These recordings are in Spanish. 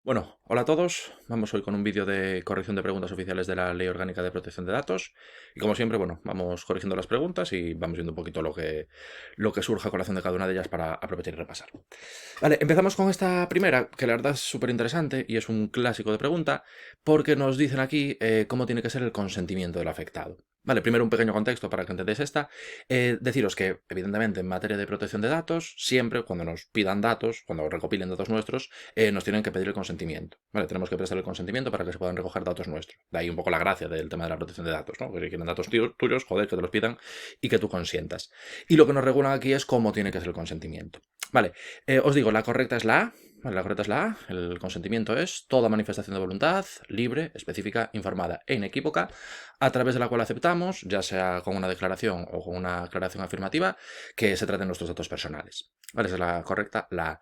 Bueno, hola a todos. Vamos hoy con un vídeo de corrección de preguntas oficiales de la Ley Orgánica de Protección de Datos. Y como siempre, bueno, vamos corrigiendo las preguntas y vamos viendo un poquito lo que surja a colación de cada una de ellas para aprovechar y repasar. Vale, empezamos con esta primera, que la verdad es súper interesante y es un clásico de pregunta, porque nos dicen aquí cómo tiene que ser el consentimiento del afectado. Vale, primero un pequeño contexto para que entendáis esta. Deciros que, evidentemente, en materia de protección de datos, siempre cuando nos pidan datos, cuando recopilen datos nuestros, nos tienen que pedir el consentimiento. Vale, tenemos que prestar el consentimiento para que se puedan recoger datos nuestros. De ahí un poco la gracia del tema de la protección de datos, ¿no? Que si quieren datos tuyos, joder, que te los pidan y que tú consientas. Y lo que nos regulan aquí es cómo tiene que ser el consentimiento. Vale, os digo, la correcta es la A. Vale, la correcta es la A. El consentimiento es toda manifestación de voluntad, libre, específica, informada e inequívoca, a través de la cual aceptamos, ya sea con una declaración o con una aclaración afirmativa, que se traten nuestros datos personales. Vale, esa es la correcta, la A.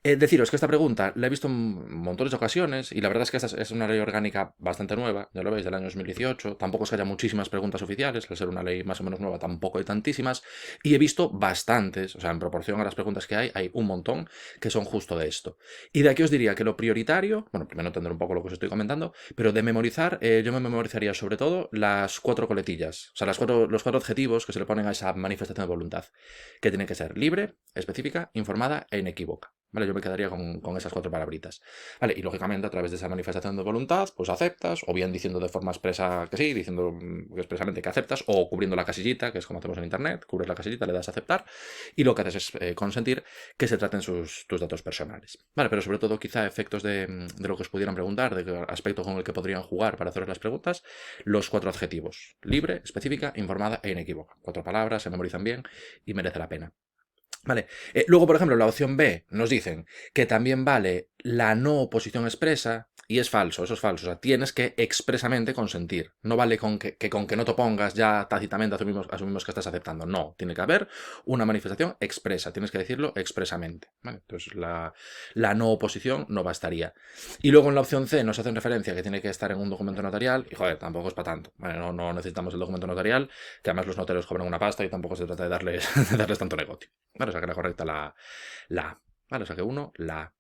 Deciros que esta pregunta la he visto en montones de ocasiones y la verdad es que esta es una ley orgánica bastante nueva, ya lo veis, del año 2018. Tampoco es que haya muchísimas preguntas oficiales, al ser una ley más o menos nueva tampoco hay tantísimas. Y he visto bastantes, o sea, en proporción a las preguntas que hay un montón que son justo de esto. Y de aquí os diría que lo prioritario, bueno, primero entender un poco lo que os estoy comentando, pero de memorizar, yo me memorizaría sobre todo las 4 coletillas, o sea, los cuatro adjetivos que se le ponen a esa manifestación de voluntad, que tiene que ser libre, específica, informada e inequívoca. Vale, yo me quedaría con esas 4 palabritas. Vale, y lógicamente a través de esa manifestación de voluntad, pues aceptas, o bien diciendo de forma expresa que sí, diciendo expresamente que aceptas, o cubriendo la casillita, que es como hacemos en internet, cubres la casillita, le das a aceptar, y lo que haces es consentir que se traten tus datos personales. Vale, pero sobre todo quizá efectos de lo que os pudieran preguntar, de qué aspecto con el que podrían jugar para haceros las preguntas, los 4 adjetivos: libre, específica, informada e inequívoca. 4 palabras, se memorizan bien y merece la pena. Vale. Luego, por ejemplo, en la opción B nos dicen que también vale la no oposición expresa, y es falso, eso es falso. O sea, tienes que expresamente consentir. No vale con que no te opongas ya tácitamente asumimos que estás aceptando. No, tiene que haber una manifestación expresa, tienes que decirlo expresamente. ¿Vale? Entonces, la no oposición no bastaría. Y luego en la opción C nos hacen referencia que tiene que estar en un documento notarial, y joder, tampoco es para tanto. ¿Vale? No necesitamos el documento notarial, que además los notarios cobran una pasta y tampoco se trata de darles, de darles tanto negocio. Vale, o sea que la correcta la A. Vale, o sea que 1, la A.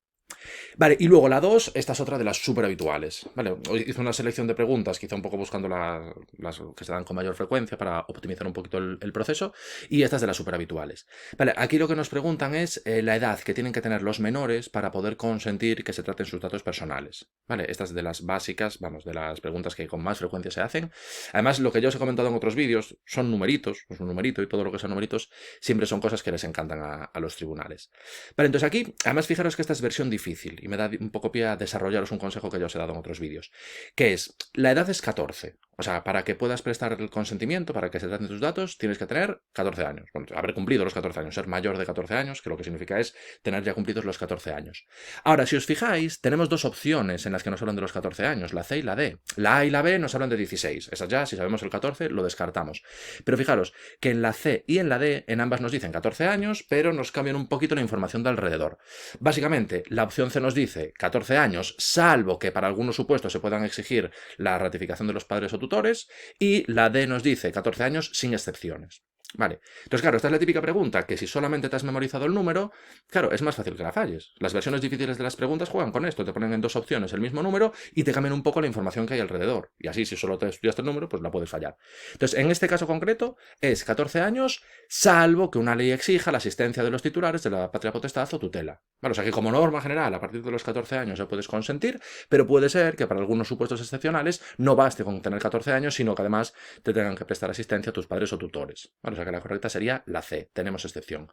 Vale, y luego la 2, esta es otra de las súper habituales. Vale, hoy hice una selección de preguntas, quizá un poco buscando las que se dan con mayor frecuencia para optimizar un poquito el proceso, y estas de las súper habituales. Vale, aquí lo que nos preguntan es la edad que tienen que tener los menores para poder consentir que se traten sus datos personales. Vale, estas de las básicas, vamos, de las preguntas que con más frecuencia se hacen. Además, lo que yo os he comentado en otros vídeos son numeritos, pues un numerito y todo lo que son numeritos siempre son cosas que les encantan a los tribunales. Vale, entonces aquí, además fijaros que esta es versión difícil y me da un poco pie a desarrollaros un consejo que yo os he dado en otros vídeos, que es, la edad es 14. O sea, para que puedas prestar el consentimiento, para que se traten tus datos, tienes que tener 14 años. Bueno, haber cumplido los 14 años, ser mayor de 14 años, que lo que significa es tener ya cumplidos los 14 años. Ahora, si os fijáis, tenemos dos opciones en las que nos hablan de los 14 años, la C y la D. La A y la B nos hablan de 16. Esas ya, si sabemos el 14, lo descartamos. Pero fijaros que en la C y en la D, en ambas nos dicen 14 años, pero nos cambian un poquito la información de alrededor. Básicamente, la opción C nos dice 14 años, salvo que para algunos supuestos se puedan exigir la ratificación de los padres o tutores, y la D nos dice 14 años sin excepciones. Vale, entonces claro, esta es la típica pregunta, que si solamente te has memorizado el número, claro, es más fácil que la falles. Las versiones difíciles de las preguntas juegan con esto, te ponen en dos opciones el mismo número y te cambian un poco la información que hay alrededor. Y así, si solo te estudiaste el número, pues la puedes fallar. Entonces, en este caso concreto, es 14 años, salvo que una ley exija la asistencia de los titulares de la patria potestad o tutela. Vale, o sea que como norma general, a partir de los 14 años ya puedes consentir, pero puede ser que para algunos supuestos excepcionales no baste con tener 14 años, sino que además te tengan que prestar asistencia a tus padres o tutores. Vale, o sea que la correcta sería la C, tenemos excepción.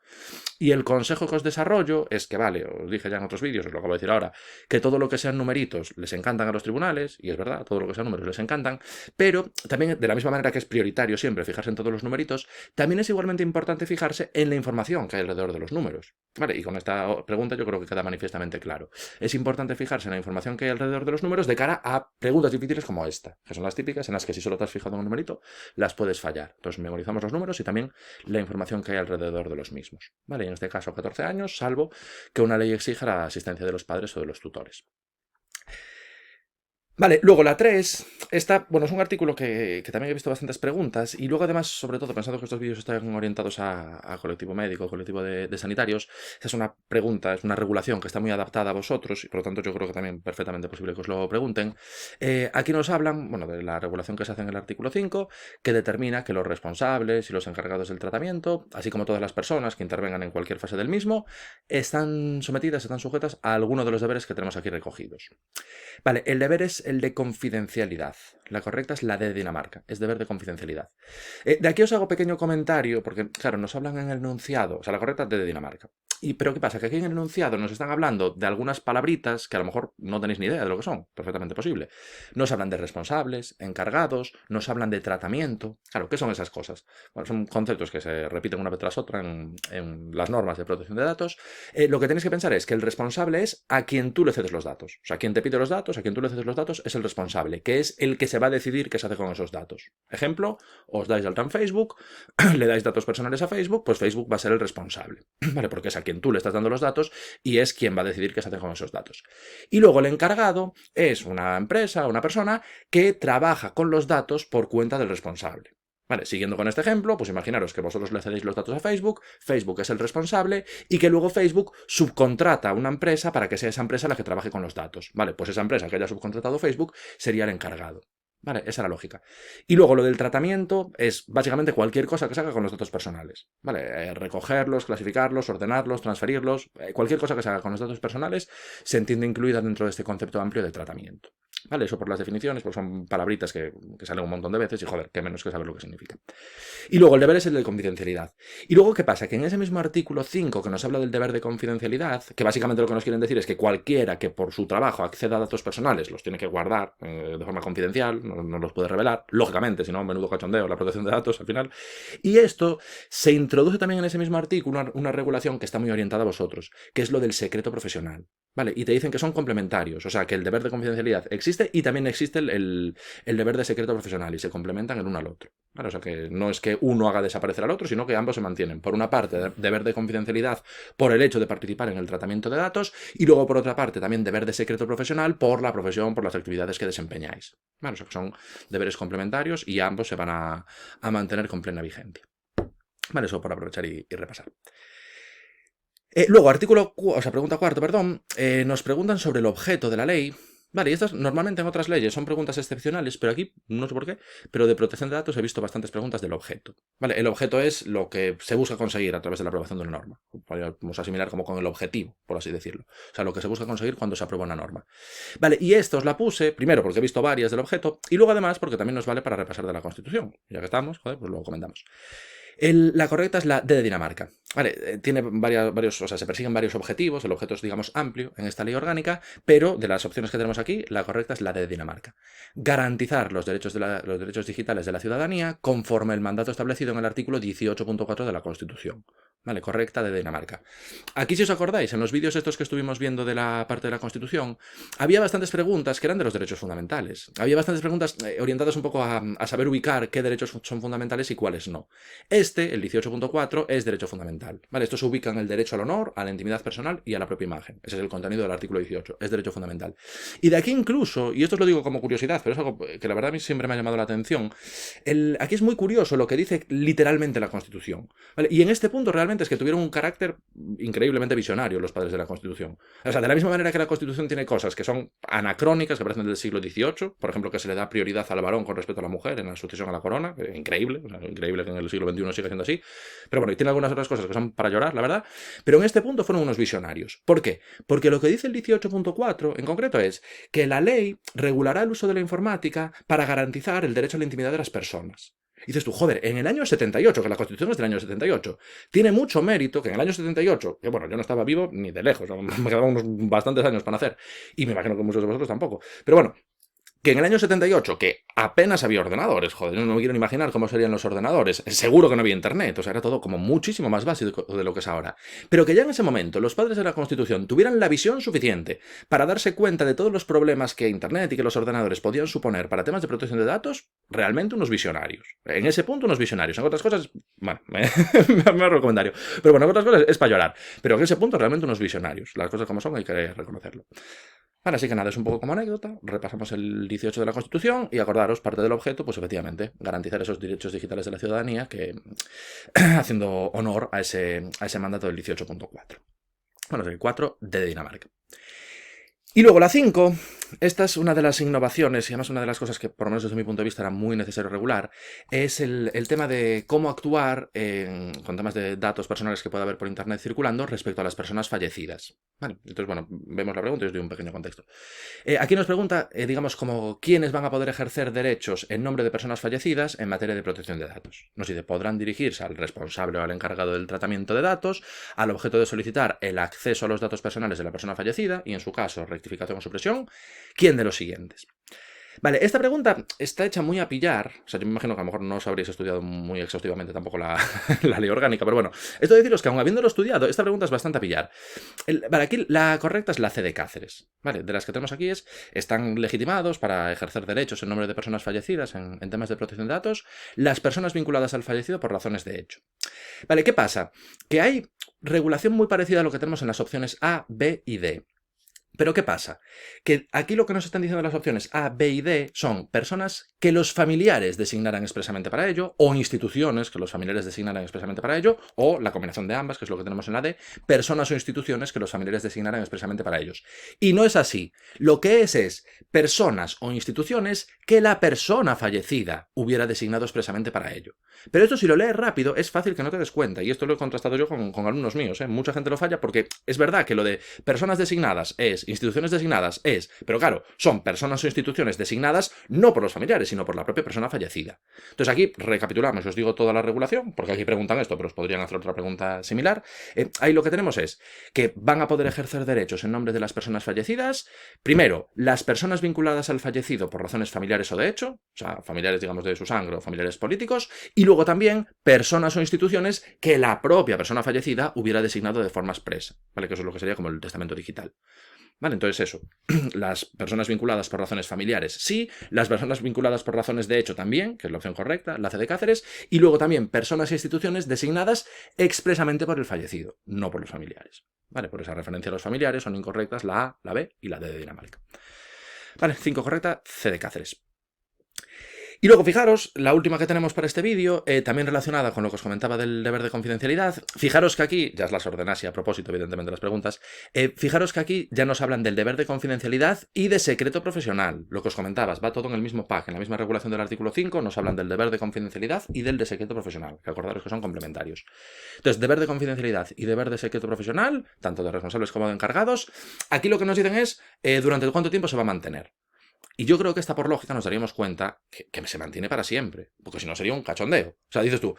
Y el consejo que os desarrollo es que, vale, os dije ya en otros vídeos, os lo acabo de decir ahora, que todo lo que sean numeritos les encantan a los tribunales, y es verdad, todo lo que sean números les encantan, pero también, de la misma manera que es prioritario siempre fijarse en todos los numeritos, también es igualmente importante fijarse en la información que hay alrededor de los números. Vale, y con esta pregunta yo creo que queda manifiestamente claro. Es importante fijarse en la información que hay alrededor de los números de cara a preguntas difíciles como esta, que son las típicas en las que si solo te has fijado en un numerito, las puedes fallar. Entonces memorizamos los números y también la información que hay alrededor de los mismos. Vale, y en este caso 14 años, salvo que una ley exija la asistencia de los padres o de los tutores. Vale, luego la 3, esta, bueno, es un artículo que también he visto bastantes preguntas y luego además, sobre todo, pensando que estos vídeos están orientados a colectivo médico, colectivo de sanitarios, esta es una pregunta, es una regulación que está muy adaptada a vosotros y por lo tanto yo creo que también perfectamente posible que os lo pregunten. Aquí nos hablan, bueno, de la regulación que se hace en el artículo 5, que determina que los responsables y los encargados del tratamiento, así como todas las personas que intervengan en cualquier fase del mismo, están sometidas, están sujetas a alguno de los deberes que tenemos aquí recogidos. Vale, el deber es el de confidencialidad. La correcta es la de Dinamarca, es deber de confidencialidad. De aquí os hago pequeño comentario, porque, claro, nos hablan en el enunciado, o sea, la correcta es de Dinamarca. Pero ¿qué pasa? Que aquí en el enunciado nos están hablando de algunas palabritas que a lo mejor no tenéis ni idea de lo que son, perfectamente posible. Nos hablan de responsables, encargados, nos hablan de tratamiento. Claro, ¿qué son esas cosas? Bueno, son conceptos que se repiten una vez tras otra en las normas de protección de datos. Lo que tenéis que pensar es que el responsable es a quien tú le cedes los datos. O sea, quien te pide los datos, a quien tú le cedes los datos, es el responsable, que es el que se va a decidir qué se hace con esos datos. Ejemplo, os dais de alta en Facebook, le dais datos personales a Facebook, pues Facebook va a ser el responsable, ¿vale? Porque es a quien tú le estás dando los datos y es quien va a decidir qué se hace con esos datos. Y luego el encargado es una empresa, una persona que trabaja con los datos por cuenta del responsable. Vale, siguiendo con este ejemplo, pues imaginaros que vosotros le cedéis los datos a Facebook, Facebook es el responsable y que luego Facebook subcontrata a una empresa para que sea esa empresa la que trabaje con los datos. Vale, pues esa empresa que haya subcontratado Facebook sería el encargado. Vale, esa es la lógica. Y luego lo del tratamiento es básicamente cualquier cosa que se haga con los datos personales. Vale, recogerlos, clasificarlos, ordenarlos, transferirlos, cualquier cosa que se haga con los datos personales se entiende incluida dentro de este concepto amplio de tratamiento. Vale, eso por las definiciones, porque son palabritas que salen un montón de veces y joder, qué menos que saber lo que significa. Y luego el deber es el de confidencialidad. Y luego, ¿qué pasa? Que en ese mismo artículo 5 que nos habla del deber de confidencialidad, que básicamente lo que nos quieren decir es que cualquiera que por su trabajo acceda a datos personales los tiene que guardar de forma confidencial, no los puede revelar, lógicamente, si no, menudo cachondeo, la protección de datos al final. Y esto se introduce también en ese mismo artículo una regulación que está muy orientada a vosotros, que es lo del secreto profesional. ¿Vale? Y te dicen que son complementarios, o sea, que el deber de confidencialidad existe y también existe el deber de secreto profesional y se complementan el uno al otro. ¿Vale? O sea, que no es que uno haga desaparecer al otro, sino que ambos se mantienen. Por una parte, deber de confidencialidad por el hecho de participar en el tratamiento de datos y luego, por otra parte, también deber de secreto profesional por la profesión, por las actividades que desempeñáis. ¿Vale? O sea, que son deberes complementarios y ambos se van a mantener con plena vigencia. Vale, eso por aprovechar y repasar. Luego, pregunta cuarto, perdón, nos preguntan sobre el objeto de la ley. Vale, y estas normalmente en otras leyes son preguntas excepcionales, pero aquí, no sé por qué, pero de protección de datos he visto bastantes preguntas del objeto. Vale, el objeto es lo que se busca conseguir a través de la aprobación de una norma. Podríamos asimilar como con el objetivo, por así decirlo. O sea, lo que se busca conseguir cuando se aprueba una norma. Vale, y esto os la puse, primero porque he visto varias del objeto, y luego además porque también nos vale para repasar de la Constitución. Ya que estamos, joder, pues luego comentamos. La correcta es la D de Dinamarca. Vale, tiene varios, o sea, se persiguen varios objetivos, el objeto es, digamos, amplio en esta ley orgánica, pero de las opciones que tenemos aquí, la correcta es la D de Dinamarca. Garantizar los derechos digitales de la ciudadanía conforme el mandato establecido en el artículo 18.4 de la Constitución. Vale, correcta de Dinamarca. Aquí, si os acordáis, en los vídeos estos que estuvimos viendo de la parte de la Constitución, había bastantes preguntas que eran de los derechos fundamentales. Había bastantes preguntas orientadas un poco a saber ubicar qué derechos son fundamentales y cuáles no. El 18.4, es derecho fundamental. ¿Vale? Esto se ubica en el derecho al honor, a la intimidad personal y a la propia imagen. Ese es el contenido del artículo 18, es derecho fundamental. Y de aquí incluso, y esto os lo digo como curiosidad, pero es algo que la verdad a mí siempre me ha llamado la atención, aquí es muy curioso lo que dice literalmente la Constitución. ¿Vale? Y en este punto realmente es que tuvieron un carácter increíblemente visionario los padres de la Constitución. O sea, de la misma manera que la Constitución tiene cosas que son anacrónicas, que parecen del siglo XVIII, por ejemplo, que se le da prioridad al varón con respecto a la mujer en la sucesión a la corona, increíble, o sea, increíble que en el siglo XXI siga siendo así, pero bueno, y tiene algunas otras cosas que son para llorar, la verdad, pero en este punto fueron unos visionarios. ¿Por qué? Porque lo que dice el 18.4 en concreto es que la ley regulará el uso de la informática para garantizar el derecho a la intimidad de las personas. Y dices tú, joder, en el año 78, que la Constitución es del año 78, tiene mucho mérito que en el año 78, que bueno, yo no estaba vivo ni de lejos, me quedaban unos bastantes años para nacer, y me imagino que muchos de vosotros tampoco, pero bueno, que en el año 78, que apenas había ordenadores, joder, no me quiero ni imaginar cómo serían los ordenadores, seguro que no había internet, o sea, era todo como muchísimo más básico de lo que es ahora. Pero que ya en ese momento los padres de la Constitución tuvieran la visión suficiente para darse cuenta de todos los problemas que internet y que los ordenadores podían suponer para temas de protección de datos, realmente unos visionarios. En ese punto unos visionarios. En otras cosas, bueno, me ahorro el comentario. Pero bueno, en otras cosas es para llorar. Pero en ese punto realmente unos visionarios. Las cosas como son hay que reconocerlo. Vale, así que nada, es un poco como anécdota, repasamos el 18 de la Constitución y acordaros, parte del objeto, pues efectivamente, garantizar esos derechos digitales de la ciudadanía, que haciendo honor a ese mandato del 18.4. Bueno, es el 4 de Dinamarca. Y luego la 5, esta es una de las innovaciones y además una de las cosas que, por lo menos desde mi punto de vista, era muy necesario regular, es el tema de cómo actuar con temas de datos personales que pueda haber por internet circulando respecto a las personas fallecidas. Vale, entonces, bueno, vemos la pregunta y os doy un pequeño contexto. Aquí nos pregunta, digamos, como quiénes van a poder ejercer derechos en nombre de personas fallecidas en materia de protección de datos. Nos dice, podrán dirigirse al responsable o al encargado del tratamiento de datos, al objeto de solicitar el acceso a los datos personales de la persona fallecida y, en su caso, rectificación o supresión, ¿quién de los siguientes? Vale, esta pregunta está hecha muy a pillar. O sea, yo me imagino que a lo mejor no os habréis estudiado muy exhaustivamente tampoco la ley orgánica, pero bueno, esto de deciros que aun habiéndolo estudiado, esta pregunta es bastante a pillar. Vale, aquí la correcta es la C de Cáceres. Vale, de las que tenemos aquí están legitimados para ejercer derechos en nombre de personas fallecidas en temas de protección de datos, las personas vinculadas al fallecido por razones de hecho. Vale, ¿qué pasa? Que hay regulación muy parecida a lo que tenemos en las opciones A, B y D. Pero ¿qué pasa? Que aquí lo que nos están diciendo las opciones A, B y D son personas que los familiares designaran expresamente para ello, o instituciones que los familiares designaran expresamente para ello, o la combinación de ambas, que es lo que tenemos en la D, personas o instituciones que los familiares designaran expresamente para ellos. Y no es así. Lo que es personas o instituciones que la persona fallecida hubiera designado expresamente para ello. Pero esto, si lo lees rápido, es fácil que no te des cuenta, y esto lo he contrastado yo con alumnos míos, ¿eh? Mucha gente lo falla porque es verdad que lo de personas designadas es, instituciones designadas es, pero claro, son personas o instituciones designadas no por los familiares, sino por la propia persona fallecida. Entonces aquí recapitulamos, os digo toda la regulación, porque aquí preguntan esto, pero os podrían hacer otra pregunta similar. Ahí lo que tenemos es que van a poder ejercer derechos en nombre de las personas fallecidas, primero, las personas vinculadas al fallecido por razones familiares o de hecho, o sea, familiares, digamos, de su sangre o familiares políticos, y luego también personas o instituciones que la propia persona fallecida hubiera designado de forma expresa, ¿vale? Que eso es lo que sería como el testamento digital. Vale, entonces eso, las personas vinculadas por razones familiares sí, las personas vinculadas por razones de hecho también, que es la opción correcta, la C de Cáceres, y luego también personas e instituciones designadas expresamente por el fallecido, no por los familiares. Vale, por esa referencia a los familiares son incorrectas la A, la B y la D de Dinamarca. Vale, 5 correcta, C de Cáceres. Y luego, fijaros, la última que tenemos para este vídeo, también relacionada con lo que os comentaba del deber de confidencialidad, fijaros que aquí, ya os las ordenase a propósito, evidentemente, las preguntas, fijaros que aquí ya nos hablan del deber de confidencialidad y de secreto profesional. Lo que os comentabas, va todo en el mismo pack, en la misma regulación del artículo 5, nos hablan del deber de confidencialidad y del de secreto profesional, que acordaros que son complementarios. Entonces, deber de confidencialidad y deber de secreto profesional, tanto de responsables como de encargados, aquí lo que nos dicen es durante cuánto tiempo se va a mantener. Y yo creo que esta por lógica nos daríamos cuenta que se mantiene para siempre, porque si no sería un cachondeo. O sea, dices tú,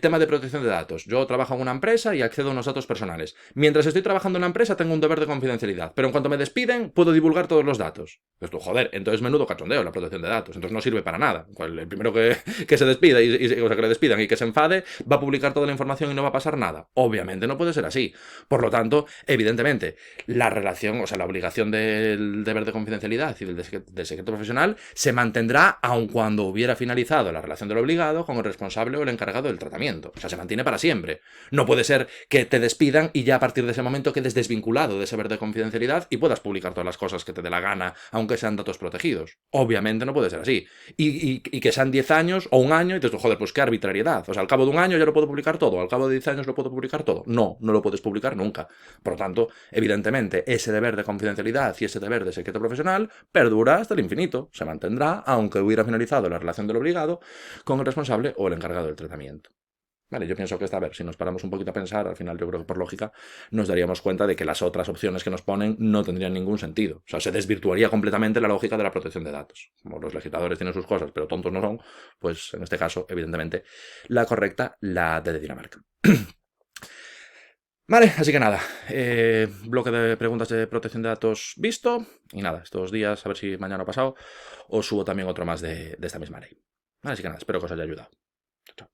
tema de protección de datos. Yo trabajo en una empresa y accedo a unos datos personales. Mientras estoy trabajando en una empresa tengo un deber de confidencialidad, pero en cuanto me despiden puedo divulgar todos los datos. Pues tú, joder, entonces menudo cachondeo la protección de datos. Entonces no sirve para nada. El primero que se despida, o sea, que le despidan y que se enfade, va a publicar toda la información y no va a pasar nada. Obviamente no puede ser así. Por lo tanto, evidentemente, la relación, o sea, la obligación del deber de confidencialidad y del secreto profesional se mantendrá aun cuando hubiera finalizado la relación del obligado con el responsable o el encargado del tratamiento. O sea, se mantiene para siempre. No puede ser que te despidan y ya a partir de ese momento quedes desvinculado de ese deber de confidencialidad y puedas publicar todas las cosas que te dé la gana, aunque sean datos protegidos. Obviamente no puede ser así. Y que sean 10 años o un año y te dices, joder, pues qué arbitrariedad. O sea, al cabo de un año ya lo puedo publicar todo, al cabo de 10 años lo puedo publicar todo. No, no lo puedes publicar nunca. Por lo tanto, evidentemente, ese deber de confidencialidad y ese deber de secreto profesional perdura hasta el infinito. Se mantendrá, aunque hubiera finalizado la relación del obligado con el responsable o el encargado del tratamiento. Vale, yo pienso que esta, a ver, si nos paramos un poquito a pensar, al final yo creo que por lógica nos daríamos cuenta de que las otras opciones que nos ponen no tendrían ningún sentido. O sea, se desvirtuaría completamente la lógica de la protección de datos. Como los legisladores tienen sus cosas, pero tontos no son, pues en este caso, evidentemente, la correcta, la de Dinamarca. Vale, así que nada, bloque de preguntas de protección de datos visto, y nada, estos días, a ver si mañana o pasado, os subo también otro más de esta misma ley. Vale, así que nada, espero que os haya ayudado. Chao.